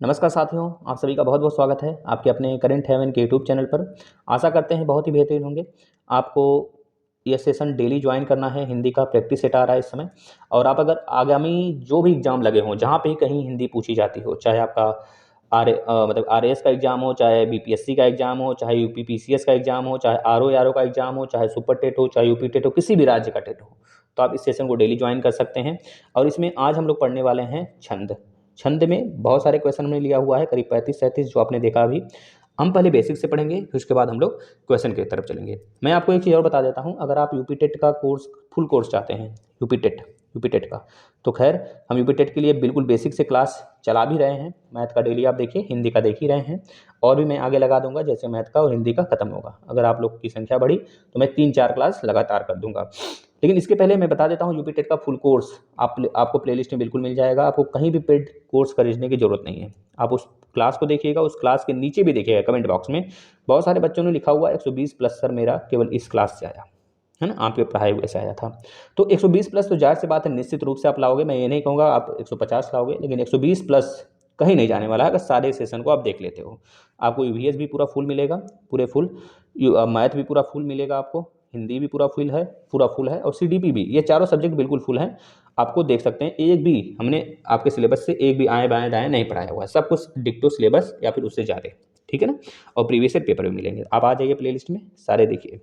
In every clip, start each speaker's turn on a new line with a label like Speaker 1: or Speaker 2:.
Speaker 1: नमस्कार साथियों, आप सभी का बहुत बहुत स्वागत है आपके अपने करंट हेवन के यूट्यूब चैनल पर। आशा करते हैं बहुत ही बेहतरीन होंगे। आपको यह सेशन डेली ज्वाइन करना है। हिंदी का प्रैक्टिस सेट आ रहा है इस समय। और आप अगर आगामी जो भी एग्जाम लगे हों, जहाँ पे कहीं हिंदी पूछी जाती हो, चाहे आपका मतलब आरएएस का एग्जाम हो, चाहे बीपीएससी का एग्जाम हो, चाहे यूपी पीसीएस का एग्जाम हो, चाहे आरओ का एग्जाम हो, चाहे सुपर टेट हो, चाहे यूपी टेट हो, किसी भी राज्य का टेट हो, तो आप इस सेशन को डेली ज्वाइन कर सकते हैं। और इसमें आज हम लोग पढ़ने वाले हैं छंद। छंद में बहुत सारे क्वेश्चन हमने लिया हुआ है, करीब 35-37 जो आपने देखा अभी। हम पहले बेसिक से पढ़ेंगे, फिर उसके बाद हम लोग क्वेश्चन की तरफ चलेंगे। मैं आपको एक चीज़ और बता देता हूं, अगर आप यूपी टेट का कोर्स फुल कोर्स चाहते हैं, यूपी टेट का, तो खैर हम यूपी टेट के लिए बिल्कुल बेसिक से क्लास चला भी रहे हैं। मैथ का डेली आप देखिए, हिंदी का देख ही रहे हैं, और भी मैं आगे लगा दूंगा जैसे मैथ का और हिंदी का खत्म होगा। अगर आप लोग की संख्या बढ़ी तो मैं 3-4 क्लास लगातार कर दूंगा। लेकिन इसके पहले मैं बता देता हूँ, यूपी टेट का फुल कोर्स आपको प्लेलिस्ट में बिल्कुल मिल जाएगा। आपको कहीं भी पेड कोर्स खरीदने की जरूरत नहीं है। आप उस क्लास को देखिएगा, उस क्लास के नीचे भी देखिएगा कमेंट बॉक्स में बहुत सारे बच्चों ने लिखा हुआ 120 प्लस सर मेरा केवल इस क्लास से आया है ना, आपके पढ़ाई हुए से आया था। तो 120 प्लस तो जाहिर सी बात है, निश्चित रूप से आप लाओगे। मैं ये नहीं कहूँगा आप 150 लाओगे, लेकिन 120 प्लस कहीं नहीं जाने वाला है अगर सारे सेशन को आप देख लेते हो। आपको यूवीएस भी पूरा फुल मिलेगा, पूरे फुल। मैथ भी पूरा फुल मिलेगा आपको, हिंदी भी पूरा फुल है, और सीडीपी भी। ये चारों सब्जेक्ट बिल्कुल फुल हैं। आपको देख सकते हैं, एक भी हमने आपके सिलेबस से एक भी आए बाएं दाएं नहीं पढ़ाया हुआ है। सब कुछ डिक्टो सिलेबस या फिर उससे ज़्यादा, ठीक है ना। और प्रीवियस ईयर पेपर भी मिलेंगे। आप आ जाइए प्लेलिस्ट में, सारे देखिए।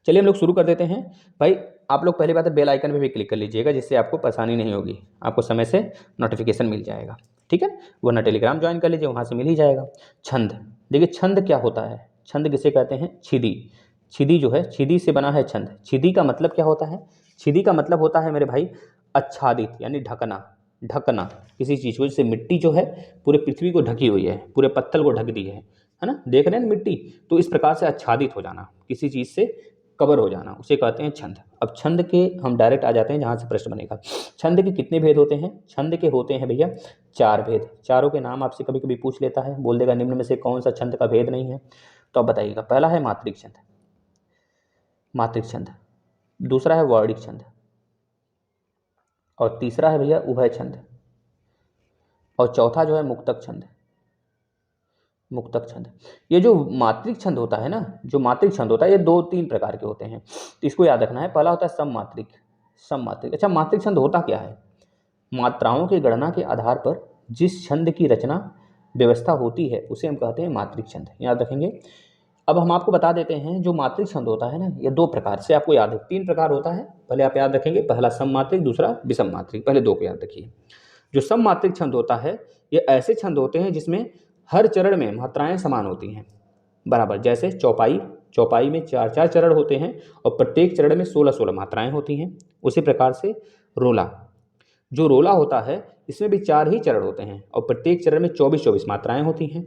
Speaker 1: चलिए हम लोग शुरू कर देते हैं भाई। आप लोग पहली बात है बेल आइकन पे भी क्लिक कर लीजिएगा, जिससे आपको परेशानी नहीं होगी, आपको समय से नोटिफिकेशन मिल जाएगा, ठीक है। वरना टेलीग्राम ज्वाइन कर लीजिए, वहाँ से मिल ही जाएगा। छंद, देखिए छंद क्या होता है। छंद किसे कहते हैं? छिदी। छिदी जो है, छिदी से बना है छंद। छिदी का मतलब क्या होता है? छिदी का मतलब होता है मेरे भाई आच्छादित, यानी ढकना। ढकना किसी चीज़ को, जैसे मिट्टी जो है पूरे पृथ्वी को ढकी हुई है, पूरे पत्थर को ढक दी है ना, देख रहे हैं मिट्टी। तो इस प्रकार से आच्छादित हो जाना, किसी चीज़ से कवर हो जाना, उसे कहते हैं छंद। अब छंद के हम डायरेक्ट आ जाते हैं जहाँ से प्रश्न बनेगा। छंद के कितने भेद होते हैं? छंद के होते हैं भैया 4 भेद। चारों के नाम आपसे कभी कभी पूछ लेता है, बोल देगा निम्न में से कौन सा छंद का भेद नहीं है, तो आप बताइएगा। पहला है मात्रिक छंद, मात्रिक छंद। दूसरा है वर्णिक छंद, और तीसरा है भैया उभय छंद, और चौथा जो है मुक्तक छंद। मुक्तक छंद। ये जो मात्रिक छंद होता है ना, जो मात्रिक छंद होता है, ये 2-3 प्रकार के होते हैं, तो इसको याद रखना है। पहला होता है सममात्रिक। सममात्रिक, अच्छा मात्रिक छंद होता क्या है? मात्राओं की गणना के आधार पर जिस छंद की रचना व्यवस्था होती है उसे हम कहते हैं मात्रिक छंद, याद रखेंगे। अब हम आपको बता देते हैं, जो मात्रिक छंद होता है ना, ये 2 प्रकार से आपको याद है, 3 प्रकार होता है। पहले आप याद रखेंगे, पहला सममात्रिक, दूसरा विषम मात्रिक। पहले 2 को याद रखिए। जो सममात्रिक छंद होता है, ये ऐसे छंद होते हैं जिसमें हर चरण में मात्राएं समान होती हैं, बराबर। जैसे चौपाई, चौपाई में 4-4 चरण होते हैं और प्रत्येक चरण में 16-16 मात्राएं होती हैं। उसी प्रकार से रोला, जो रोला होता है इसमें भी 4 ही चरण होते हैं और प्रत्येक चरण में 24-24 मात्राएं होती हैं।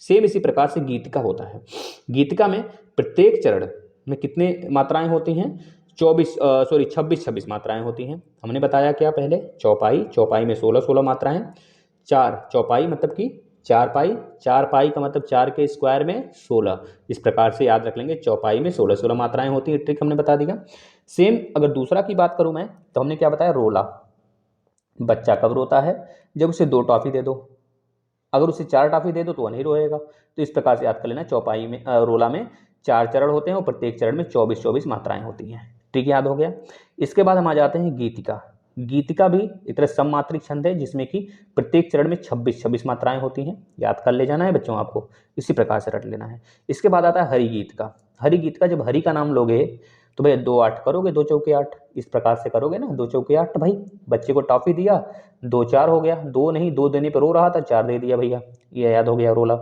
Speaker 1: सेम इसी प्रकार से गीतिका होता है। गीतिका में प्रत्येक चरण में कितने मात्राएं होती हैं? 26-26 मात्राएं होती हैं। हमने बताया क्या पहले? चौपाई, चौपाई में 16-16 मात्राएं। 4 चौपाई मतलब कि 4 पाई, 4 पाई का मतलब 4 के स्क्वायर में 16। इस प्रकार से याद रख लेंगे, चौपाई में 16-16 मात्राएं होती है। ट्रिक हमने बता दिया। सेम अगर दूसरा की बात करूं मैं, तो हमने क्या बताया? रोला। बच्चा कब रोता है? जब उसे 2 टॉफी दे दो। अगर उसे 4 टॉफी दे दो तो वह नहीं रोएगा। तो इस प्रकार से याद कर लेना, चौपाई में रोला में 4 चरण होते हैं और प्रत्येक चरण में 24-24 मात्राएं होती हैं। ठीक, याद हो गया। इसके बाद हम आ जाते हैं गीतिका। गीतिका भी एक तरह सममात्रिक छंद है, जिसमें कि प्रत्येक चरण में 26-26 मात्राएं होती हैं। याद कर ले जाना है बच्चों, आपको इसी प्रकार से रट लेना है। इसके बाद आता है हरिगीत का। हरिगीत का, जब हरि का नाम लोगे तो भैया 2 8 करोगे, 2 चौके 8, इस प्रकार से करोगे ना, 2 चौके 8। भाई बच्चे को टॉफी दिया, 2 4 हो गया, 2 नहीं 2 देने पर रो रहा था, 4 दे दिया भैया, ये याद हो गया रोला।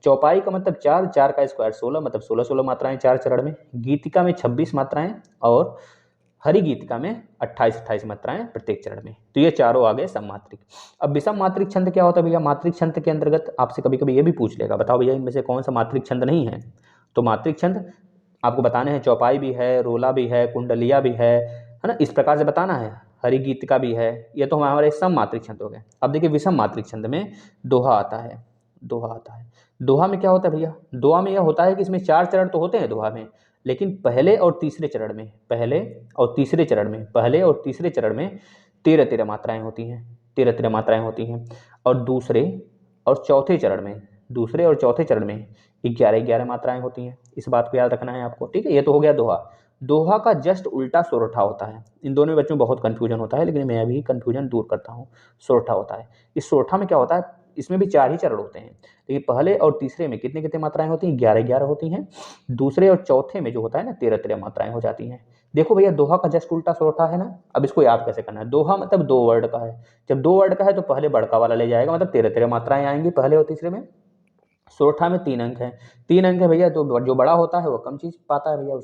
Speaker 1: चौपाई का मतलब 4, 4 का स्क्वायर 16, मतलब 16-16 मात्राएं 4 चरण में। गीतिका में 26 मात्राएं और हरि गीतिका में 28-28 मात्राएं प्रत्येक चरण में। तो ये चारों आ गए सममात्रिक। अब विषम मात्रिक छंद क्या होता है भैया? मात्रिक छंद के अंतर्गत आपसे कभी कभी ये भी पूछ लेगा, बताओ भैया इनमें से कौन सा मात्रिक छंद नहीं है? तो मात्रिक छंद आपको बताने हैं, चौपाई भी है, रोला भी है, कुंडलिया भी है ना, इस प्रकार से बताना है। हरि गीतिका भी है। ये तो हमारे सम मात्रिक छंद हो गए। अब देखिए विषम मात्रिक छंद में दोहा आता है। दोहा आता है। दोहा में क्या होता है भैया? दोहा में यह होता है कि इसमें 4 चरण तो होते हैं दोहा में, लेकिन पहले और तीसरे चरण में, पहले और तीसरे चरण में 13-13 मात्राएं होती हैं। 13-13 मात्राएं होती हैं। और दूसरे और चौथे चरण में 11-11 मात्राएं होती हैं। इस बात को याद रखना है आपको, ठीक है। ये तो हो गया दोहा। दोहा का जस्ट उल्टा सोरठा होता है। इन दोनों बच्चों में बहुत कंफ्यूजन होता है, लेकिन मैं अभी कंफ्यूजन दूर करता हूँ। सोरठा होता है। इस सोरठा में क्या होता है, इसमें भी 4 ही चरण होते हैं, लेकिन पहले और तीसरे में कितने कितने मात्राएं होती हैं, 11-11 होती हैं। दूसरे और चौथे में जो होता है ना, 13-13 मात्राएं हो जाती हैं। देखो भैया, दोहा का जस्ट उल्टा सोरठा है ना। अब इसको याद कैसे करना है, दोहा मतलब 2 वर्ड का है। जब 2 वर्ड का है तो पहले बड़का वाला ले जाएगा, मतलब 13-13 मात्राएं आएंगी पहले और तीसरे में। सोरठा में 3 अंक है, 3 अंक है भैया। तो जो बड़ा होता है वो कम चीज पाता है भैया,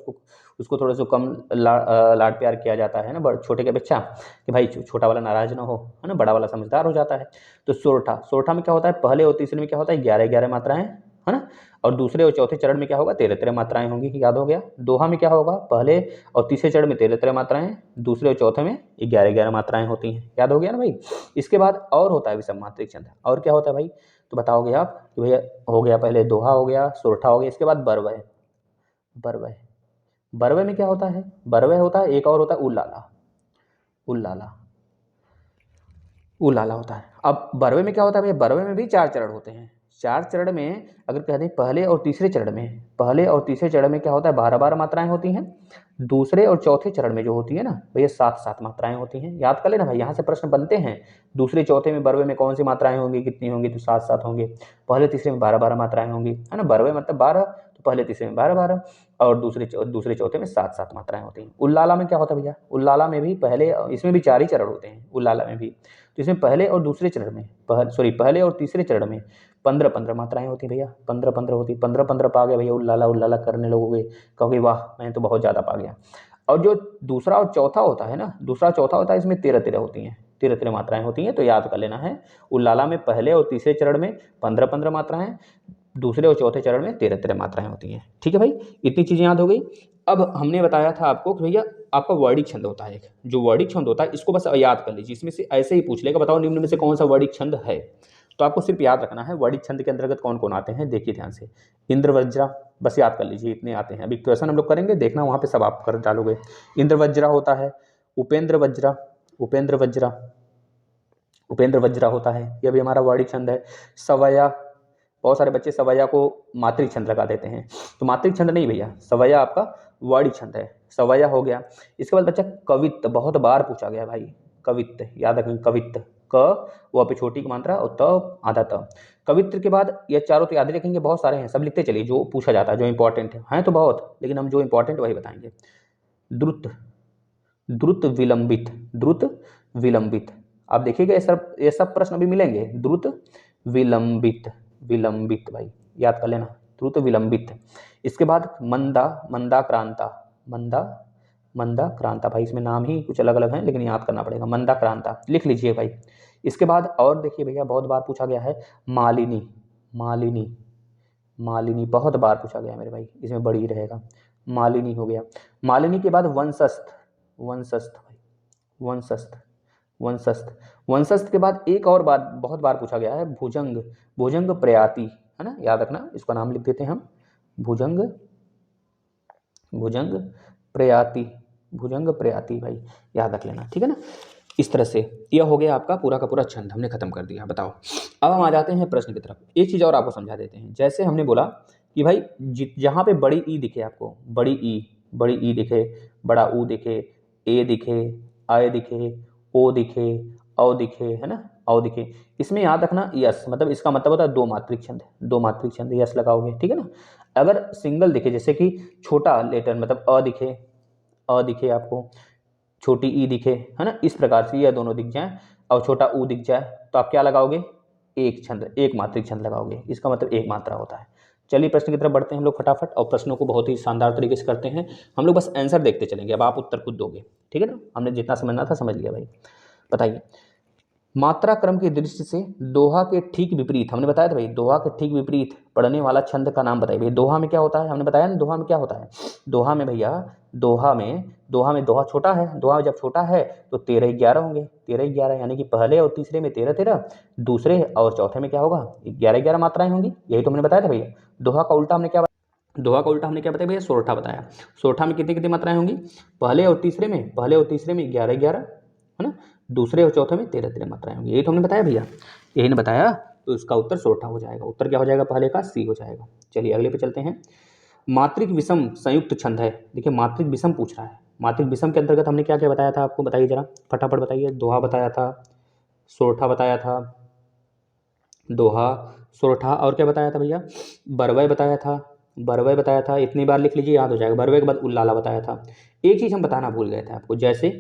Speaker 1: उसको थोड़ा सा कम लाड प्यार किया जाता है ना, छोटे के बच्चा, कि भाई छोटा वाला नाराज ना हो, है ना, बड़ा वाला समझदार हो जाता है। तो सोरठा में क्या होता है, पहले और तीसरे में क्या होता है, 11-11 मात्राएं, है ना। और दूसरे और चौथे चरण में क्या होगा, 13-13 मात्राएं होंगी। याद हो गया। दोहा में क्या होगा, पहले और तीसरे चरण में 13-13 मात्राएं, दूसरे और चौथे में 11-11 मात्राएं होती हैं। याद हो गया ना भाई। इसके बाद और होता है विषम मात्रिक छंद। और क्या होता है भाई, तो बताओगे आप कि भैया, हो गया पहले दोहा, हो गया सोरठा, हो गया। इसके बाद बरवय। बरवय बरवय में क्या होता है, बरवय होता है, एक और होता है उल्लाला। उल्लाला उल्लाला होता है। अब बरवे में क्या होता है भैया, बरवे में भी 4 चरण होते हैं। 4 चरण में अगर कह दें पहले और तीसरे चरण में क्या होता है, 12-12 मात्राएं होती हैं। दूसरे और चौथे चरण में जो होती है ना भैया, 7-7 मात्राएं होती हैं। याद कर लेना भाई, यहाँ से प्रश्न बनते हैं। दूसरे चौथे में बरवे में कौन सी मात्राएं होंगी, कितनी होंगी, तो 7-7 होंगे। पहले तीसरे में 12-12 मात्राएं होंगी, है ना। बरवे मतलब 12, तो पहले तीसरे में 12-12, और दूसरे चौथे में 7-7 मात्राएं होती हैं। उल्लाला में क्या होता है भैया, उल्लाला में भी इसमें भी 4 ही चरण होते हैं उल्लाला में भी। तो इसमें पहले और तीसरे चरण में 15-15 मात्राएं होती भैया, 15-15 होती। 15-15 पा गए भैया, उल्लाला करने लगोगे, कहोगे वाह मैं तो बहुत ज़्यादा पा गया। और जो दूसरा और चौथा होता है ना, इसमें 13-13 होती हैं, 13-13 मात्राएं होती हैं। तो याद कर लेना है, उल्लाला में पहले और तीसरे चरण में 15-15 मात्राएं, दूसरे और चौथे चरण में 13-13 मात्राएं होती हैं। ठीक है भाई, इतनी चीज़ें याद हो गई। अब हमने बताया था आपको कि भैया आपका वर्णिक छंद होता है एक, जो वर्णिक छंद होता है इसको बस याद कर लीजिए। इसमें से ऐसे ही पूछ लेगा, बताओ निम्न में से कौन सा वर्णिक छंद है। तो आपको सिर्फ याद रखना है वर्णिक छंद के अंतर्गत कौन कौन आते हैं। देखिए ध्यान से, इंद्रवज्रा, बस याद कर लीजिए, इतने आते हैं। अभी क्वेश्चन हम लोग करेंगे, देखना वहाँ पे सब आप कर डालोगे। इंद्रवज्रा होता है, उपेंद्र वज्रा होता है, यह भी हमारा वर्णिक छंद है। सवया, बहुत सारे बच्चे सवैया को मात्रिक छंद लगा देते हैं, तो मात्रिक छंद नहीं भैया, सवैया आपका वर्णिक छंद है, सवैया हो गया। इसके बाद बच्चा कवित्त, बहुत बार पूछा गया भाई, कवित्त याद रखें, कवित्त, क वो पे छोटी की मात्रा और त आधा त। कवित्त के बाद ये चारों तो याद रखेंगे, बहुत सारे हैं, सब लिखते चलिए जो पूछा जाता है, जो इंपॉर्टेंट है तो बहुत, लेकिन हम जो इंपॉर्टेंट वही बताएंगे। द्रुत, द्रुत विलंबित, आप देखिएगा ये सब प्रश्न अभी मिलेंगे। द्रुत विलंबित भाई याद कर लेना, द्रुत विलंबित। इसके बाद मंदा क्रांता भाई, इसमें नाम ही कुछ अलग अलग हैं, लेकिन याद करना पड़ेगा, मंदा क्रांता लिख लीजिए भाई। इसके बाद और देखिए भैया, बहुत बार पूछा गया है मालिनी, बहुत बार पूछा गया मेरे भाई, इसमें बड़ी ही रहेगा, मालिनी हो गया। मालिनी के बाद वंशस्थ के बाद एक और बात बहुत बार पूछा गया है, भुजंग प्रयाति, है ना, याद रखना, इसका नाम लिख देते हैं हम, भुजंग प्रयाति भाई, याद रख लेना, ठीक है ना। इस तरह से यह हो गया आपका पूरा का पूरा छंद, हमने खत्म कर दिया। बताओ, अब हम आ जाते हैं प्रश्न की तरफ। एक चीज़ और आपको समझा देते हैं, जैसे हमने बोला कि भाई जहाँ पे बड़ी ई दिखे आपको, बड़ी ई दिखे, बड़ा ऊ दिखे, ए दिखे, आय दिखे, ओ दिखे, औ दिखे, है ना, औ दिखे, इसमें याद रखना यस, मतलब इसका मतलब होता है 2 मात्रिक छंद, यस लगाओगे, ठीक है ना। अगर सिंगल दिखे, जैसे कि छोटा लेटर मतलब अ दिखे आपको, छोटी ई दिखे, है ना, इस प्रकार से यह दोनों दिख जाए और छोटा ऊ दिख जाए, तो आप क्या लगाओगे, एक मात्रिक छंद लगाओगे, इसका मतलब एक मात्रा होता है। चलिए प्रश्न की तरफ बढ़ते हैं हम लोग फटाफट, और प्रश्नों को बहुत ही शानदार तरीके से करते हैं हम लोग, बस आंसर देखते चलेंगे, अब आप उत्तर खुद दोगे, ठीक है ना। हमने जितना समझना था समझ लिया भाई। बताइए, मात्रा क्रम की दृष्टि से दोहा के ठीक विपरीत, हमने बताया था भाई, दोहा के ठीक विपरीत पढ़ने वाला छंद का नाम बताइए। दोहा में क्या होता है, हमने बताया ना, दोहा में क्या होता है, दोहा में भैया, दोहा छोटा है, दोहा जब छोटा है तो 13-11 होंगे, 13-11 यानी कि पहले और तीसरे में 13-13, दूसरे और चौथे में क्या होगा, 11-11 मात्राएं होंगी, यही तो हमने बताया था भैया। दोहा का उल्टा हमने क्या बताया भैया, सोरठा बताया। सोरठा में कितनी कितनी मात्राएं होंगी, पहले और तीसरे में 11-11, है ना, दूसरे और चौथे में 13-13 मात्राएं होंगी, यही तो हमने बताया भैया। यही ने बताया, तो इसका उत्तर सोरठा हो जाएगा। उत्तर क्या हो जाएगा पहले का? सी हो जाएगा। चलिए अगले पे चलते हैं। मात्रिक विषम संयुक्त छंद है। देखिए मात्रिक विषम पूछ रहा है। मात्रिक विषम के अंतर्गत हमने क्या क्या बताया था आपको, बताइए जरा फटाफट बताइए। दोहा बताया था, सोरठा बताया था, दोहा, सोरठा, और क्या बताया था भैया? बरवय बताया था, बरवय बताया था। इतनी बार लिख लीजिए, याद हो जाएगा। बरवय के बाद उल्लाला बताया था। एक चीज़ हम बताना भूल गए थे आपको, जैसे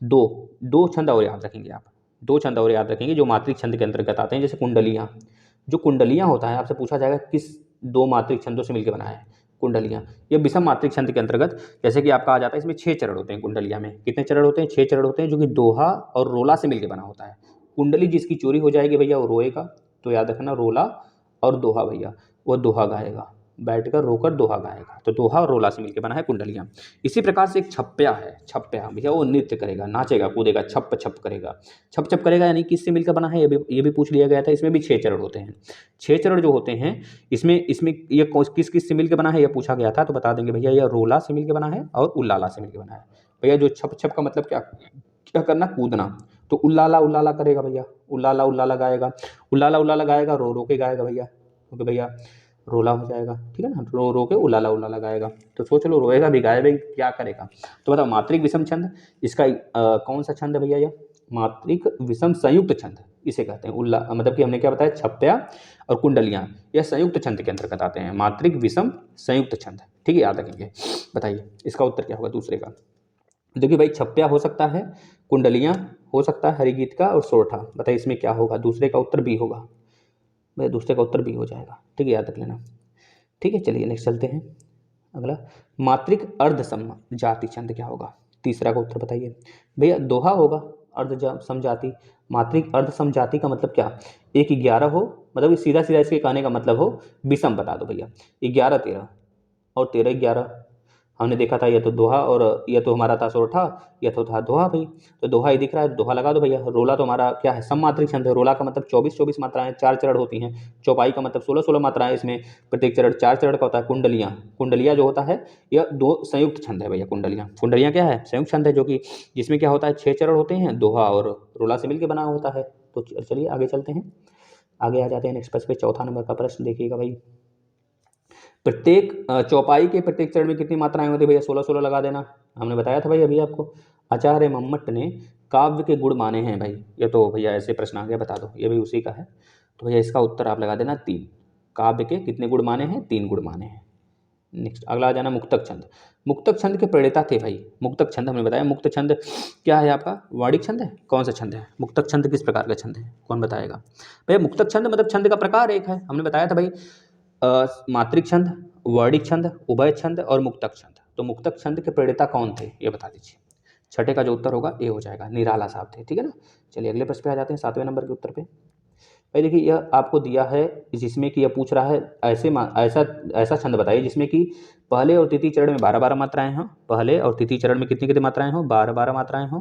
Speaker 1: दो दो छंद और याद रखेंगे आप, दो छंद और याद रखेंगे जो मात्रिक छंद के अंतर्गत आते हैं। जैसे कुंडलियाँ, जो कुंडलियाँ होता है आपसे पूछा जाएगा किस दो मात्रिक छंदों से मिलकर बना है कुंडलियाँ। ये विषम मात्रिक छंद के अंतर्गत, जैसे कि आपका आ जाता है, इसमें 6 चरण होते हैं कुंडलिया में। कितने चरण होते हैं? 6 चरण होते हैं, जो कि दोहा और रोला से मिलकर बना होता है। कुंडली जिसकी चोरी हो जाएगी भैया वो रोएगा, तो याद रखना रोला और दोहा भैया, वो दोहा गाएगा, बैठकर रोकर दोहा गाएगा। तो दोहा और रोला से मिलकर बना है कुंडलियाँ। इसी प्रकार से एक छप्प्या है। छप्प्या भैया वो नृत्य करेगा, नाचेगा, कूदेगा, छप छप करेगा। छप छप करेगा यानी किससे मिलकर बना है, ये भी पूछ लिया गया था। इसमें भी 6 चरण होते हैं। 6 चरण जो होते हैं इसमें इसमें ये किस किस से मिलकर बना है, ये पूछा गया था। तो बता देंगे भैया ये रोला से मिलकर बना है और उल्लाला से मिलकर बना है। भैया जो छप छप का मतलब क्या क्या करना? कूदना। तो उल्लाला उल्लाला करेगा भैया, उल्लाला उल्लाला गाएगा, उल्लाला उल्लाला गाएगा, रो रो के गाएगा भैया, क्योंकि भैया रोला हो जाएगा, ठीक है ना। रो रो के उल्लाला उल्लाला गाएगा। तो सोच लो रोएगा भी गाएगा भी, क्या करेगा? तो बताओ मात्रिक विषम छंद, इसका कौन सा छंद है भैया? ये मात्रिक विषम संयुक्त छंद इसे कहते हैं। उल्ला मतलब कि हमने क्या बताया, छप्प्या और कुंडलियाँ, यह संयुक्त छंद के अंतर्गत आते हैं। मात्रिक विषम संयुक्त छंद, ठीक है, याद रखेंगे। बताइए इसका उत्तर क्या होगा दूसरे का? देखिए भाई छप्प्या हो सकता है, कुंडलियाँ हो सकता है, हरिगीत का, और सोरठा। बताइए इसमें क्या होगा? दूसरे का उत्तर बी होगा भाई, दूसरे का उत्तर बी हो जाएगा, ठीक है, याद रख लेना। ठीक है, चलिए नेक्स्ट चलते हैं। अगला, मात्रिक अर्ध सम जाति छंद क्या होगा? तीसरा का उत्तर बताइए भैया। दोहा होगा अर्ध समजाति। मात्रिक अर्ध समजाति का मतलब क्या? एक 11 हो, मतलब सीधा सीधा इसके कहने का मतलब हो, विषम बता दो भैया। 11 13 और 13 11 हमने देखा था, ये तो दोहा और ये तो हमारा था सोरठा, ये तो था दोहा भाई। तो दोहा ही दिख रहा है, दोहा लगा दो भैया। रोला तो हमारा क्या है? सममात्रिक छंद है। रोला का मतलब 24 मात्राएं, 4 चरण होती हैं। चौपाई का मतलब 16 मात्राएं, इसमें प्रत्येक चरण 4 चरण का होता है। कुंडलियाँ, कुंडलियाँ जो होता है यह 2 संयुक्त छंद है भैया। कुंडलियाँ, कुंडलियाँ क्या है? संयुक्त छंद है, जो कि जिसमें क्या होता है 6 चरण होते हैं, दोहा और रोला से मिलकर बना होता है। तो चलिए आगे चलते हैं, आगे आ जाते हैं नेक्स्ट पे। चौथा नंबर का प्रश्न देखिएगा भाई। प्रत्येक चौपाई के प्रत्येक चरण में कितनी मात्राएं होती है भैया? 16 लगा देना। हमने बताया था भाई अभी आपको। आचार्य मम्मट ने काव्य के गुण माने हैं भाई। ये तो भैया ऐसे प्रश्न आ गया, बता दो, ये भी उसी का है। तो भैया इसका उत्तर आप लगा देना 3। काव्य के कितने गुण माने हैं? 3 गुण माने हैं। नेक्स्ट अगला आ जाना मुक्तक छंद। मुक्तक छंद के प्रणेता थे भाई। मुक्तक छंद हमने बताया, मुक्त छंद क्या है आपका? वाणिक छंद है। कौन सा छंद है? मुक्तक छंद किस प्रकार का छंद है? कौन बताएगा भैया? मुक्तक छंद मतलब छंद का प्रकार एक है, हमने बताया था भाई। मात्रिक छंद, वर्णिक छंद, उभय छंद और मुक्तक छंद। तो मुक्तक छंद के प्रणेता कौन थे, ये बता दीजिए। छठे का जो उत्तर होगा ए हो जाएगा, निराला साहब थे, ठीक है ना। चलिए अगले प्रश्न पे आ जाते हैं, 7वें नंबर के उत्तर पे। भाई देखिए यह आपको दिया है, जिसमें कि यह पूछ रहा है ऐसा ऐसा छंद बताइए जिसमें कि पहले और तृतीय चरण में 12 12 मात्राएं हों। पहले और तृतीय चरण में कितनी कितनी मात्राएं हों? 12 12 मात्राएं हों।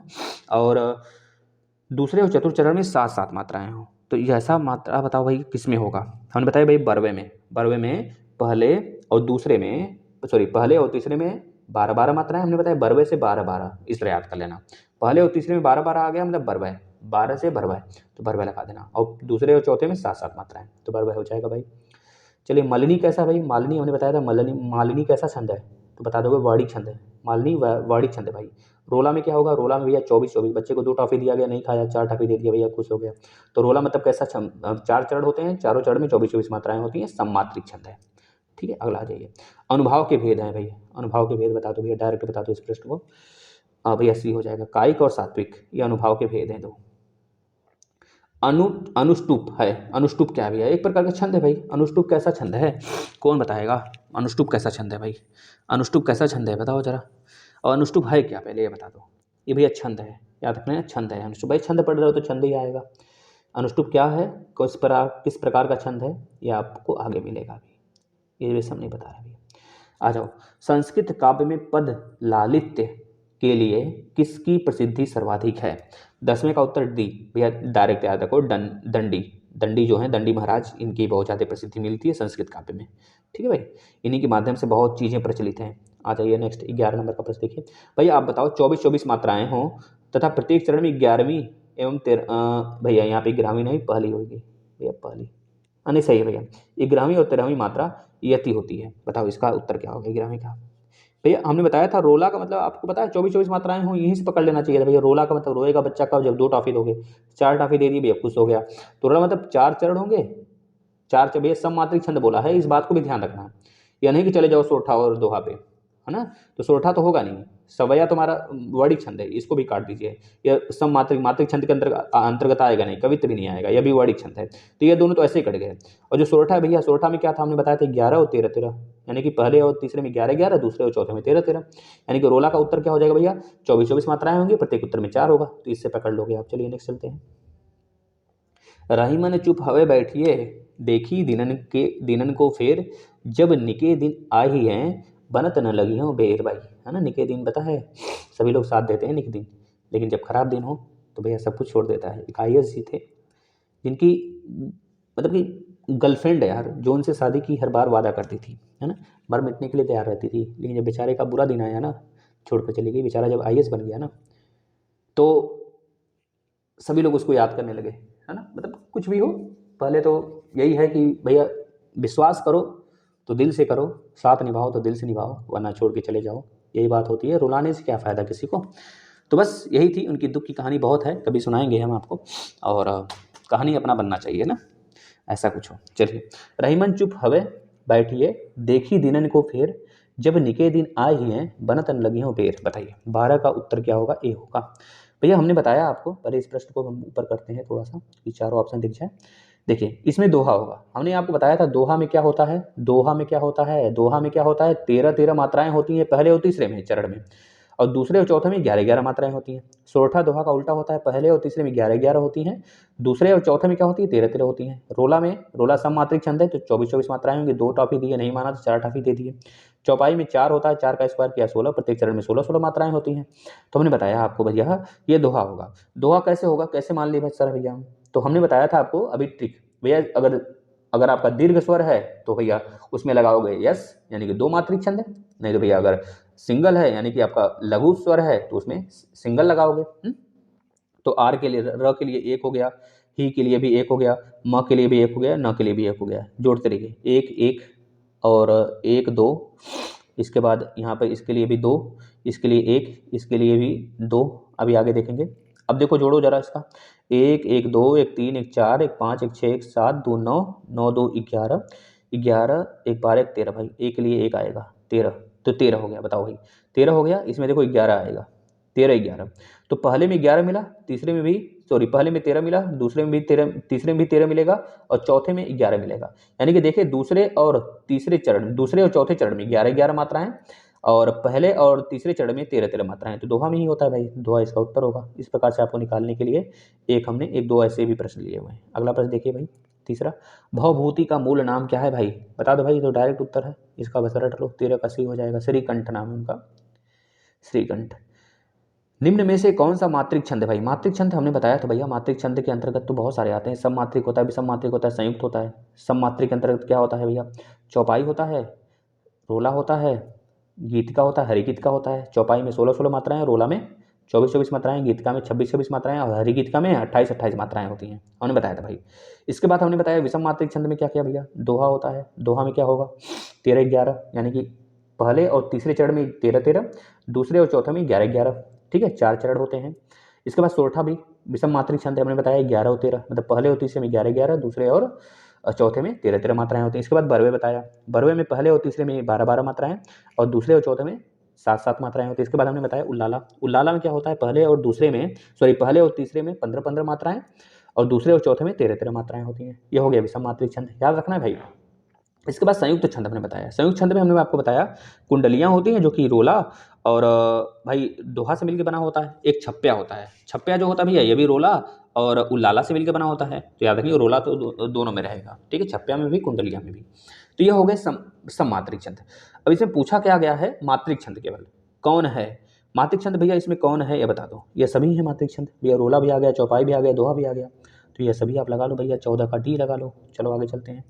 Speaker 1: और दूसरे और चतुर्थ चरण में 7 7 मात्राएं हों। तो ये ऐसा मात्रा बताओ भाई किस में होगा? हमने बताया भाई बरवे में। बरवे में पहले और दूसरे में, सॉरी, पहले और तीसरे में 12 12 मात्राएं। हमने बताया बरवे से 12 12, इस तरह याद कर लेना। पहले और तीसरे में 12 12 आ गया, मतलब बरवे, 12 से बरवे, तो बरवे लगा देना। और दूसरे और चौथे में 7 7 मात्राएं, तो बरवे हो जाएगा भाई। चलिए मालिनी कैसा भाई? मालिनी हमने बताया था, मालिनी कैसा छंद है? तो बता दोगे वाणिक छंद है। मालिनी वाणिक छंद है भाई। रोला में क्या होगा? रोला में भैया 24 24, बच्चे को 2 टॉफी दिया गया, नहीं खाया, 4 टॉफी दे दिया भैया, खुश हो गया। तो रोला मतलब कैसा छंद? 4 चरण होते हैं, चारों चरण में 24 24 मात्राएं होती हैं, सममात्रिक छंद है, ठीक है। अगला आ जाइए, अनुभाव के भेद हैं भैया। अनुभाव के भेद बता दो भैया, डायरेक्ट बता दो इस प्रश्न को। भैया सी हो जाएगा, कायिक और सात्विक, ये अनुभाव के भेद हैं दो। अनुष्टुप है। अनुष्टुप क्या है भैया? एक प्रकार का छंद है भाई। अनुष्टुप कैसा छंद है? कौन बताएगा? अनुष्टुप कैसा छंद है भाई? अनुष्टुप कैसा छंद है बताओ जरा। और अनुष्टुप है क्या, पहले ये बता दो। ये भैया छंद है, याद रखना है, छंद है अनुष्टुप। भाई छंद पढ़ रहे हो तो छंद ही आएगा। अनुष्टुप क्या है, किस प्रकार का छंद है, ये आपको आगे मिलेगा अभी, ये सब नहीं बता रहा भैया। आ जाओ, संस्कृत काव्य में पद लालित्य के लिए किसकी प्रसिद्धि सर्वाधिक है? 10वें का उत्तर डी भैया, डायरेक्ट याद रखो, दंडी। दंडी जो है, दंडी महाराज, इनकी बहुत ज़्यादा प्रसिद्धि मिलती है संस्कृत काव्य में, ठीक है भाई। इन्हीं के माध्यम से बहुत चीज़ें प्रचलित हैं। आ जाइए नेक्स्ट, 11 नंबर का प्रश्न देखिए। भैया आप बताओ, 24 24 मात्राएं हों तथा प्रत्येक चरण में 11वीं एवं भैया यहाँ पे ग्रामी नहीं पहली होगी भैया, पहली नहीं सही है भैया, ये ग्रामी और 13वीं मात्रा यति होती है। बताओ इसका उत्तर क्या होगा ग्रामी का। भैया हमने बताया था रोला का मतलब आपको पता है 24 मात्राएं हो, यहीं से पकड़ लेना चाहिए था भैया। रोला का मतलब रोएगा बच्चा कब, जब 2 टॉफी दोगे। 4 टॉफी दे दी भैया, खुश हो गया। तो रोला मतलब 4 चरण होंगे, 4 भैया सममात्रिक छंद बोला है, इस बात को भी ध्यान रखना। या नहीं कि चले जाओ सोरठा और दोहा पे, है ना, तो सोरठा तो होगा नहीं। सवैया तुम्हारा वर्णिक छंद है, इसको भी काट दीजिए। यह सममात्रिक मात्रिक छंद के अंतर्गत आएगा नहीं, कवित्व भी नहीं आएगा, यह भी वर्णिक छंद है। तो ये दोनों तो ऐसे ही कट गए। और जो सोरठा है भैया, सोरठा में क्या था हमने बताया था 11 और 13, यानी कि पहले और तीसरे में 11, दूसरे और चौथे में 13, यानी कि रोला का उत्तर क्या हो जाएगा भैया, 24 मात्राएं होंगी, प्रत्येक उत्तर में 4 होगा, तो इससे पकड़ लोगे आप। चलिए नेक्स्ट चलते हैं। रहीमन चुप हवे बैठिए, देखी दिनन को फेर, जब निके दिन आई हैं, बनत न लगी हो बेर भाई, है ना। निके दिन पता है सभी लोग साथ देते हैं निके दिन, लेकिन जब खराब दिन हो तो भैया सब कुछ छोड़ देता है। एक IAS जी थे जिनकी मतलब कि गर्लफ्रेंड है यार, जो उनसे शादी की हर बार वादा करती थी, है ना, मर मिटने के लिए तैयार रहती थी, लेकिन जब बेचारे का बुरा दिन आया ना, छोड़ कर चली गई। बेचारा जब IAS बन गया ना, तो सभी लोग उसको याद करने लगे, है ना। मतलब कुछ भी हो, पहले तो यही है कि भैया विश्वास करो तो दिल से करो, साथ निभाओ तो दिल से निभाओ, वरना छोड़ के चले जाओ। यही बात होती है, रुलाने से क्या फ़ायदा किसी को। तो बस यही थी उनकी दुख की कहानी, बहुत है, कभी सुनाएंगे हम आपको। और कहानी अपना बनना चाहिए ना, ऐसा कुछ हो। चलिए, रहीमन चुप हवे बैठिए, देखी दिनन को फेर, जब निके दिन आए ही हैं, बनतन लगी हो बेर। बताइए 12 का उत्तर क्या होगा, ए होगा। भैया हमने बताया आपको, पहले इस प्रश्न को हम ऊपर करते हैं थोड़ा सा कि चारों ऑप्शन दिख जाए। देखिए इसमें दोहा होगा, हमने आपको बताया था दोहा में क्या होता है, दोहा में क्या होता है, दोहा में क्या होता है, 13 मात्राएं होती हैं पहले और तीसरे में चरण में, और दूसरे और चौथे में 11 मात्राएं होती हैं। सोरठा दोहा का उल्टा होता है, पहले और तीसरे में 11 होती हैं, दूसरे और चौथे में क्या होती है, 13 होती हैं। रोला सममात्रिक छंद है, तो 24 मात्राएं होंगी, 2 टॉफी दी है, नहीं माना तो 4 टॉफी दे दिए। चौपाई में 4 होता है, 4 का स्क्वायर किया 16, प्रत्येक चरण में 16 मात्राएं होती हैं। तो हमने बताया आपको भैया ये दोहा होगा। दोहा कैसे होगा, कैसे मान ली भाई सर भैया, तो हमने बताया था आपको अभी ट्रिक भैया, अगर आपका दीर्घ स्वर है तो भैया उसमें लगाओगे यस, यानी कि 2 मात्रिक छंद है। नहीं तो भैया अगर सिंगल है, यानी कि आपका लघु स्वर है, तो उसमें सिंगल लगाओगे। तो आर के लिए, र के लिए 1 हो गया, ही के लिए भी 1 हो गया, म के लिए भी 1 हो गया, न के लिए भी 1 हो गया। जोड़ते रहिए, 1 1 और 1 2, इसके बाद यहाँ पर इसके लिए भी 2, इसके लिए 1, इसके लिए भी 2। अभी आगे देखेंगे। अब देखो जोड़ो जरा इसका, 1 1 2 1 3 1 4 1 5 1 6 1 7 2 9 9 2 11 11 1 12 1 13 भाई, एक के लिए 1 आएगा 13, तो 13 हो गया। बताओ भाई 13 हो गया, इसमें देखो 11 आएगा, 13 11। तो पहले में 11 मिला, तीसरे में भी पहले में 13 मिला, दूसरे में भी 13, तीसरे में भी 13 मिलेगा, और चौथे में 11 मिलेगा। यानी कि देखिए दूसरे और चौथे चरण में 11 मात्राएं, और पहले और तीसरे चरण में 13 मात्राएं। तो दोहा में ही होता है भाई, दोहा इसका उत्तर होगा। इस प्रकार से आपको निकालने के लिए एक दो ऐसे भी प्रश्न लिए हुए हैं। अगला प्रश्न देखिए भाई, तीसरा, भवभूति का मूल नाम क्या है भाई, बता दो भाई, तो डायरेक्ट उत्तर है इसका, बस रट लो, 13 का सी हो जाएगा। श्रीकंठ नाम है उनका, श्रीकंठ। निम्न में से कौन सा मात्रिक छंद है भाई, मात्रिक छंद हमने बताया था भैया, मात्रिक छंद के अंतर्गत तो बहुत सारे आते हैं। सम मात्रिक होता है, विषम मात्रिक होता है, संयुक्त होता है। सम मात्रिक के अंतर्गत क्या होता है भैया, चौपाई होता है, रोला होता है, गीतिका होता है, हरिगीतिका होता है। चौपाई में 16 मात्राएं, रोला में 24 मात्राएं, गीतिका में 26 मात्राएं, और हरिगीतिका में 28 मात्राएं होती हैं, हमने बताया था भाई। इसके बाद हमने बताया विषम मात्रिक छंद में क्या किया भैया, दोहा होता है। दोहा में क्या होगा, 13 11, यानी कि पहले और तीसरे चरण में 13, दूसरे और चौथे में 11, ठीक है, 4 चरण होते हैं। इसके बाद सोरठा भी विषम मात्रिक छंद है, हमने बताया 11 और 13, मतलब पहले और तीसरे में 11, दूसरे और चौथे में 13 मात्राएं होती हैं। इसके बाद बरवे बताया, बरवे में पहले और तीसरे में 12 मात्राएं, और दूसरे और चौथे में 7 मात्राएं होती हैं। इसके बाद हमने बताया उल्लाला, उल्लाला में क्या होता है, पहले और तीसरे में 15 मात्राएं, और दूसरे और चौथे में 13 मात्राएं होती हैं। यह हो गया विषम मात्रिक छंद, याद रखना है भाई। इसके बाद संयुक्त छंद हमने बताया, संयुक्त छंद में हमने आपको बताया कुंडलियां होती हैं, जो कि रोला और भाई दोहा से मिलकर बना होता है। एक छप्पा होता है, छप्पा जो होता है भैया ये भी रोला और उल्लाला से मिलकर बना होता है। तो याद रखिए रोला तो दोनों में रहेगा, ठीक है, छप्पा में भी कुंडलियां में भी। तो यह हो गए सम मात्रिक छंद। अब इसमें पूछा क्या गया है, मात्रिक छंद केवल कौन है, मात्रिक छंद भैया इसमें कौन है ये बता दो। ये सभी है मात्रिक छंद भैया, रोला भी आ गया, चौपाई भी आ गया, दोहा भी आ गया, तो ये सभी आप लगा लो भैया, 14 का डी लगा लो। चलो आगे चलते हैं।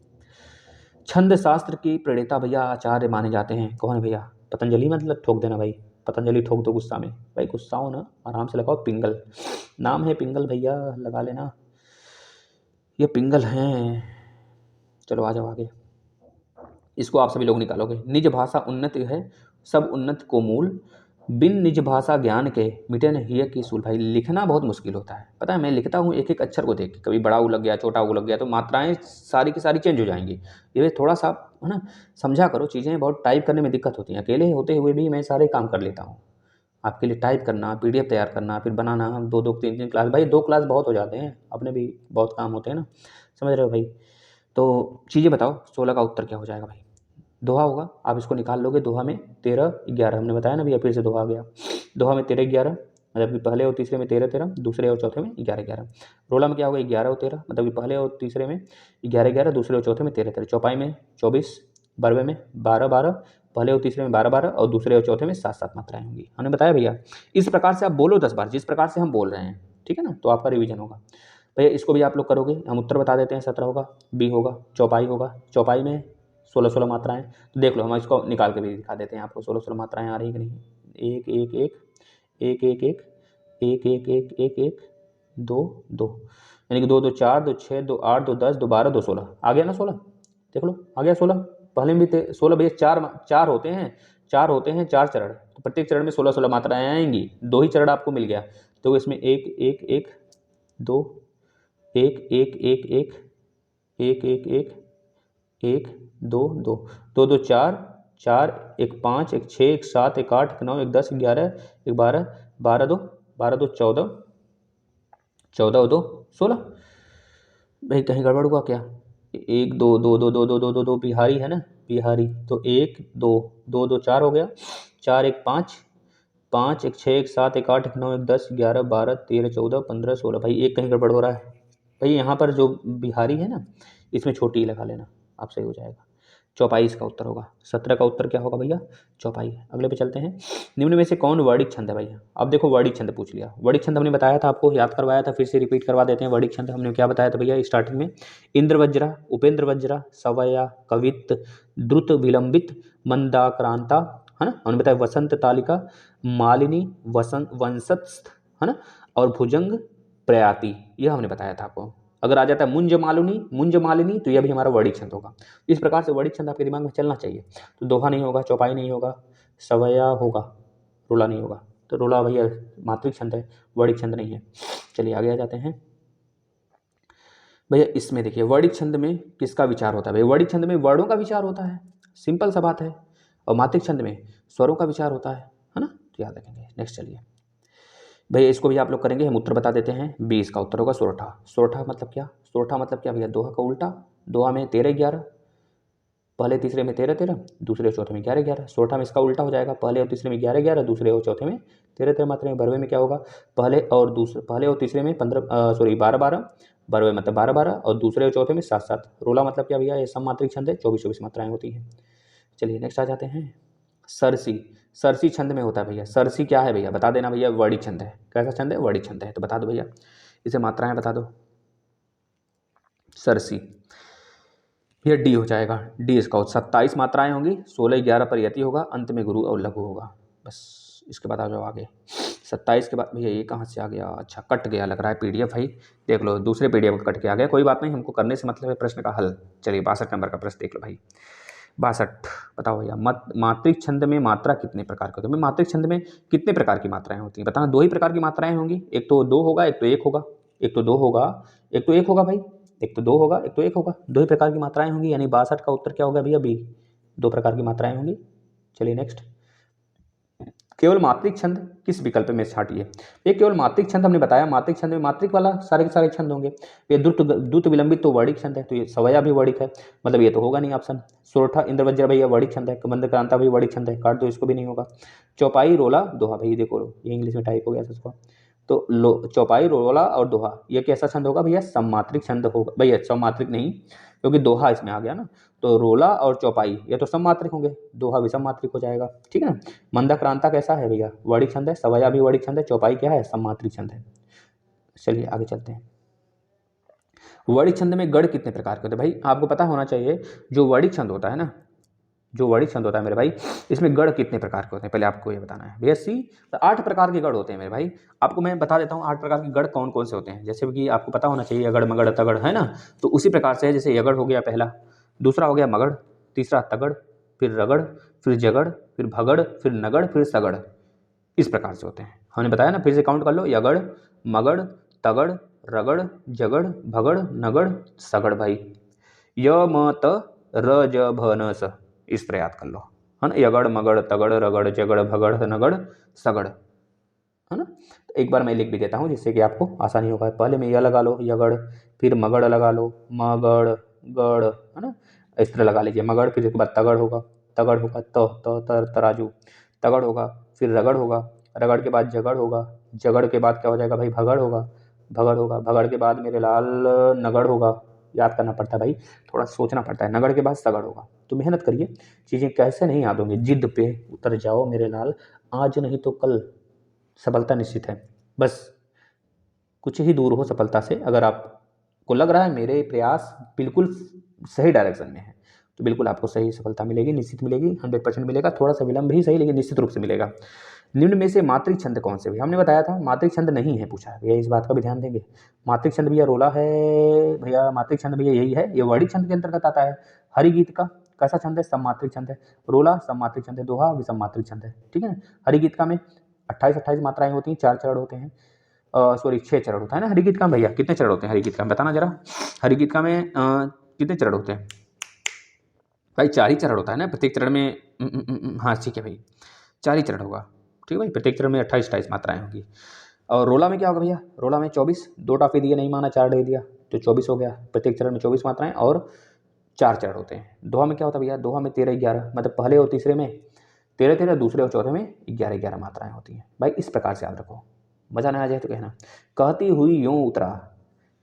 Speaker 1: छंद शास्त्र की प्रणेता भैया आचार्य माने जाते हैं, कौन है भैया, पतंजलि, मतलब ठोक देना भाई, पतंजलि ठोक दो गुस्सा में भाई, गुस्सा हो ना, आराम से लगाओ पिंगल। नाम है पिंगल भैया, लगा लेना, ये पिंगल हैं। चलो आ जाओ आगे। इसको आप सभी लोग निकालोगे। निज भाषा उन्नत है, सब उन्नत को मूल, बिन निज भाषा ज्ञान के मिटे न हिय की सूल। भाई लिखना बहुत मुश्किल होता है, पता है। मैं लिखता हूँ एक एक अक्षर को देख के, कभी बड़ा ऊ लग गया, छोटा ऊ लग गया, तो मात्राएं सारी की सारी चेंज हो जाएंगी। ये थोड़ा सा है ना, समझा करो चीज़ें, बहुत टाइप करने में दिक्कत होती है। अकेले होते हुए भी मैं सारे काम कर लेता हूँ। आपके लिए टाइप करना, पीडीएफ तैयार करना, फिर बनाना, 2-2 3-3 क्लास, भाई 2 क्लास बहुत हो जाते हैं, अपने भी बहुत काम होते हैं ना, समझ रहे हो भाई। तो चीज़ें बताओ, 16 का उत्तर क्या हो जाएगा भाई। दोहा होगा, आप इसको निकाल लोगे। दोहा में 13-11 हमने बताया ना भैया, फिर से दोहा आ गया। दोहा में 13-11, मतलब कि पहले और तीसरे में 13-13, दूसरे और चौथे में 11-11। रोला में क्या होगा, 11 और 13, मतलब कि पहले और तीसरे में 11-11, दूसरे और चौथे में 13-13। चौपाई में 24, बरवे में 12-12, पहले और तीसरे में 12-12 और दूसरे और चौथे में 7-7 मात्राएं होंगी। हमने बताया भैया। इस प्रकार से आप बोलो 10 बार, जिस प्रकार से हम बोल रहे हैं, ठीक है ना, तो आपका रिवीजन होगा भैया। इसको भी आप लोग करोगे, हम उत्तर बता देते हैं। 17 होगा, बी होगा, चौपाई होगा, चौपाई में 16-16 मात्राएं। तो देख लो, हम इसको निकाल के भी दिखा देते हैं आपको, 16-16 मात्राएं आ रही कि नहीं। एक एक एक, एक एक एक, एक एक एक, एक एक, 2 2, यानी कि 2 2 4, 2 6, 2 8, 2 10, 2 12, 2 16, आ गया ना 16। देख लो आ गया 16। पहले में भी 16 बेस 4 होते हैं, 4 होते हैं, 4 चरण, तो प्रत्येक चरण में 16-16 मात्राएं आएंगी। 2 ही चरण आपको मिल गया, तो इसमें 1 1 1, 2 1 1 1 1, 1 1 1, 1 2 2, 2 2 4, 4 1 5, 1 6, 1 7, 1 8, 1 9, 1 10, 11, 1 12, 12 2, 12 2 14, 14 और 2 16। भाई कहीं गड़बड़ हुआ क्या। 1 2 2 2 2 2 2 2 2 बिहारी है ना, बिहारी, तो 1 2 2 2 4 हो गया, 4 1 5, 5 1 6, 1 7, 1 8, 1 9, 1 10, 11 12, 13 14, 15 16। भाई एक कहीं गड़बड़ हो रहा है भाई, यहाँ पर जो बिहारी है ना, इसमें छोटी ही लगा लेना, आप सही हो जाएगा। चौपाई इसका उत्तर होगा। 17 का उत्तर क्या होगा भैया, चौपाई। अगले पे चलते हैं। निम्न में से कौन वर्णिक छंद है भैया। अब देखो वर्णिक छंद पूछ लिया। वर्णिक छंद हमने बताया था, आपको याद करवाया था, फिर से रिपीट करवा देते हैं। वर्णिक छंद हमने क्या बताया था भैया स्टार्टिंग में। इंद्र वज्रा, उपेंद्र वज्रा, सवया, कवित, द्रुत विलंबित, मंदाक्रांता, है ना। हमने बताया वसंत तालिका, मालिनी, वसंत वंशस्थ, है ना, और भुजंग प्रयाति, यह हमने बताया था आपको। अगर आ जाता है मुंज मालिनी, तो यह भी हमारा वर्णिक छंद होगा। इस प्रकार से वर्णिक छंद आपके दिमाग में चलना चाहिए। तो दोहा नहीं होगा, चौपाई नहीं होगा, सवया होगा, रोला नहीं होगा। तो रोला भैया मात्रिक छंद है, वर्णिक छंद नहीं है। चलिए आगे आ जाते हैं भैया। इसमें देखिए वर्णिक छंद में किसका विचार होता है भैया। वर्णिक छंद में वर्णों का विचार होता है, सिंपल सा बात है। और मात्रिक छंद में स्वरों का विचार होता है ना, तो याद रखेंगे। नेक्स्ट चलिए भैया, इसको भी आप लोग करेंगे, हम उत्तर बता देते हैं। 20 का उत्तर होगा सोरठा। सोरठा मतलब क्या, सोरठा मतलब क्या भैया, दोहा का उल्टा। दोहा में 13-11, पहले तीसरे में 13-13, दूसरे और चौथे में 11-11। सोरठा में इसका उल्टा हो जाएगा, पहले और तीसरे में 11-11, दूसरे और चौथे में 13-13 मात्राएं। बरवे में क्या होगा, पहले और तीसरे में 12-12, बरवे मतलब 12-12, और दूसरे और चौथे में 7-7। रोला मतलब क्या भैया, ये सममात्रिक छंद है, 24-24 मात्राएं होती हैं। चलिए नेक्स्ट आ जाते हैं। सरसी, सरसी छंद में होता है भैया। सरसी क्या है भैया, बता देना भैया। वर्णिक छंद है। कैसा छंद है, वर्णिक छंद है, तो बता दो भैया, इसे मात्राएं बता दो। सरसी, ये डी हो जाएगा, डी इसका 27 मात्राएं होंगी, 16-11 पर यति होगा, अंत में गुरु और लघु होगा। बस इसके बाद आ जाओ आगे। 27 के बाद भैया ये कहाँ से आ गया, अच्छा कट गया लग रहा है पीडीएफ। भाई देख लो, दूसरे पीडीएफ कट के आ गया, कोई बात नहीं, हमको करने से मतलब है प्रश्न का हल। चलिए 62 नंबर का प्रश्न देख लो भाई। 62 बताओ भैया, मात्रिक छंद में मात्रा कितने प्रकार के होते हैं। मात्रिक छंद में कितने प्रकार की मात्राएं होती हैं बताना। 2 ही प्रकार की मात्राएं होंगी, एक तो 2 होगा, एक तो 1 होगा। एक तो 2 होगा, एक तो 1 होगा भाई। एक तो 2 होगा, एक तो 1 होगा, 2 ही प्रकार की मात्राएं होंगी, यानी 62 का उत्तर क्या होगा भैया, बी। 2 प्रकार की मात्राएं होंगी। चलिए नेक्स्ट। केवल मात्रिक छंद किस विकल्प में छाटिए। ये केवल मात्रिक छंद हमने बताया, मात्रिक छंद में मात्रिक वाला सारे के सारे छंद होंगे। ये द्रुत विलंबित तो वर्णिक छंद है, तो ये सवया भी वर्णिक है, मतलब ये तो होगा नहीं ऑप्शन। सोरठा इंद्रवज्र भैया वर्णिक छंद है, मंदक्रांता भी वर्णिक छंद है, काट दो इसको भी नहीं होगा। चौपाई रोला दोहा, भाई देखो ये इंग्लिश में टाइप हो गया इसको। तो चौपाई रोला और दोहा ये कैसा छंद होगा भैया, सममात्रिक छंद होगा भैया। सममात्रिक नहीं, क्योंकि दोहा इसमें आ गया ना, तो रोला और चौपाई ये तो सममात्रिक होंगे, दोहा भी सममात्रिक हो जाएगा, ठीक है ना। मंदाक्रांता कैसा है भैया, वर्णिक छंद है, सवया भी वर्णिक छंद है, चौपाई क्या है, सममात्रिक छंद है। चलिए आगे चलते हैं। वर्णिक छंद में गढ़ कितने प्रकार के होते हैं भाई, आपको पता होना चाहिए। जो वर्णिक छंद होता है ना, जो वर्णित छंद होता है मेरे भाई, इसमें गढ़ कितने प्रकार के होते हैं, पहले आपको ये बताना है भैया। सी 8 प्रकार के गढ़ होते हैं मेरे भाई। आपको मैं बता देता हूँ 8 प्रकार के गढ़ कौन कौन से होते हैं। जैसे कि आपको पता होना चाहिए अगड़ मगड़ तगड़, है ना। तो उसी प्रकार से है, जैसे यगड़ हो गया पहला, दूसरा हो गया मगड़, तीसरा तगड़, फिर रगड़, फिर जगड़, फिर भगड़, फिर नगड़, फिर सगड़। इस प्रकार से होते हैं। हमने बताया ना, फिर से काउंट कर लो, यगड़, मगड़, तगड़, रगड़, जगड़, भगड़, नगड़, सगड़ भाई। य म त र ज भ न स, इस तरह याद कर लो, है ना। यगड़, मगड़, तगड़, रगड़, जगड़, भगड़, नगड़, सगड़, है ना। तो एक बार मैं लिख भी देता हूँ जिससे कि आपको आसानी होगा। पहले में यह लगा लो यगड़, फिर मगड़ लगा लो, मगड़, गड़, है ना, इस तरह लगा लीजिए मगड़। फिर उसके बाद तगड़ होगा, तगड़ होगा तराजू, तगड़ होगा, फिर रगड़ होगा, रगड़ के बाद जगड़ होगा, जगड़ के बाद क्या हो जाएगा भाई, भगड़ होगा, भगड़ होगा, भगड़ के बाद मेरे लाल नगड़ होगा। याद करना पड़ता है भाई, थोड़ा सोचना पड़ता है। नगड़ के बाद सगड़ होगा। तो मेहनत करिए, चीज़ें कैसे नहीं याद होंगी, जिद पे उतर जाओ मेरे लाल, आज नहीं तो कल सफलता निश्चित है। बस कुछ ही दूर हो सफलता से। अगर आपको लग रहा है मेरे प्रयास बिल्कुल सही डायरेक्शन में है, तो बिल्कुल आपको सही सफलता मिलेगी, निश्चित मिलेगी, 100% मिलेगा। थोड़ा सा विलंब ही सही, लेकिन निश्चित रूप से मिलेगा। निम्न में से मात्रिक छंद कौन से? भैया हमने बताया था मात्रिक छंद नहीं है, पूछा है भैया, इस बात का भी ध्यान देंगे। मात्रिक छंद भैया रोला है भैया, मात्रिक छंद भैया यही है, ये वर्णित छंद के अंतर्गत आता है। हरिगीत का कैसा छंद है? सममात्रिक छंद है। रोला सममात्रिक छंद है, दोहा विषम मात्रिक छंद है, ठीक है ना। हरिगीत का में 28 मात्राएं होती हैं, 4 चरण होते हैं, सॉरी 6 चरण होता है ना हरिगीत का। भैया कितने चरण होते हैं हरिगीत का, बताना जरा। हरिगीत का में कितने चरण होते हैं भाई? 4 ही चरण होता है ना प्रत्येक चरण में। हाँ ठीक है भाई, 4 ही चरण होगा, ठीक है भाई। प्रत्येक चरण में 28 मात्राएं होंगी। और रोला में क्या होगा भैया? रोला में 24, 2 टाफी दिए नहीं माना, 4 दे दिया तो 24 हो गया। प्रत्येक चरण में 24 मात्राएं और 4 चरण होते हैं। दोहा में क्या होता है भैया? दोहा में 13-11, मतलब पहले और तीसरे में 13-13, दूसरे और चौथे में 11-11 मात्राएं होती हैं भाई। इस प्रकार से याद रखो, मजा ना आ जाए तो कहना। कहती हुई यूं उतरा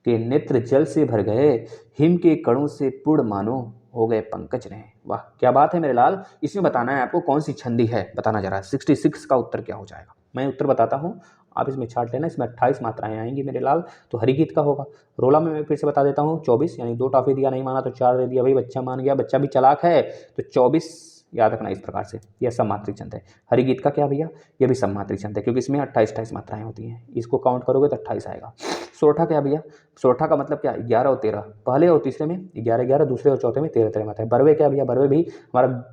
Speaker 1: के नेत्र जल से भर गए, हिम के कणों से पूर्ण मानो हो गए पंकज ने। वाह क्या बात है मेरे लाल। इसमें बताना है आपको कौन सी छंदी है, बताना जरा। 66 का उत्तर क्या हो जाएगा, मैं उत्तर बताता हूँ, आप इसमें छाट लेना। इसमें 28 मात्राएं आएंगी मेरे लाल, तो हरिगीत का होगा। रोला में मैं फिर से बता देता हूँ 24, यानी 2 टॉफी दिया नहीं माना तो 4 दे दिया भाई, बच्चा मान गया, बच्चा भी चालाक है। तो 24 याद रखना इस प्रकार से, यह सममात्रिक छंद है। हरिगीत का क्या भैया? यह भी सममात्रिक छंद है, क्योंकि इसमें 28 मात्राएं होती हैं। इसको काउंट करोगे तो 28 आएगा। सोरठा क्या भैया? सोरठा का मतलब क्या? 11 और 13, पहले और तीसरे में 11-11, दूसरे और चौथे में 13-13 मात्राएं। बरवे क्या भैया? बरवे भी हमारा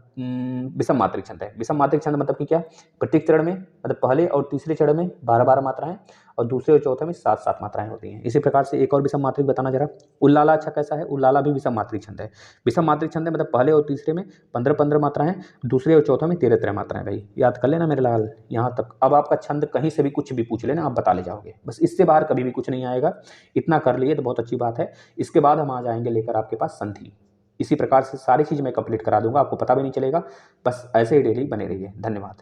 Speaker 1: विषम मात्रिक छंद है। विषम मात्रिक छंद मतलब कि क्या? प्रत्येक चरण में, मतलब पहले और तीसरे चरण में 12-12 मात्राएं और दूसरे और चौथे में 7-7 मात्राएं होती हैं। इसी प्रकार से एक और विषम मात्रिक बताना जरा। उल्लाला अच्छा कैसा है? उल्लाला भी विषम मात्रिक छंद है। विषम मात्रिक छंद है, मतलब पहले और तीसरे में 15-15 मात्राएं, दूसरे और चौथे में 13-13 मात्राएं भाई। याद कर लेना मेरे लाल यहाँ तक। अब आपका छंद कहीं से भी कुछ भी पूछ लेना, आप बता ले जाओगे, बस इससे बाहर कभी भी कुछ नहीं आएगा। इतना कर लिए तो बहुत अच्छी बात है। इसके बाद हम आ जाएंगे लेकर आपके पास संधि। इसी प्रकार से सारी चीज़ मैं कंप्लीट करा दूंगा, आपको पता भी नहीं चलेगा। बस ऐसे ही डेली बने रहिए। धन्यवाद।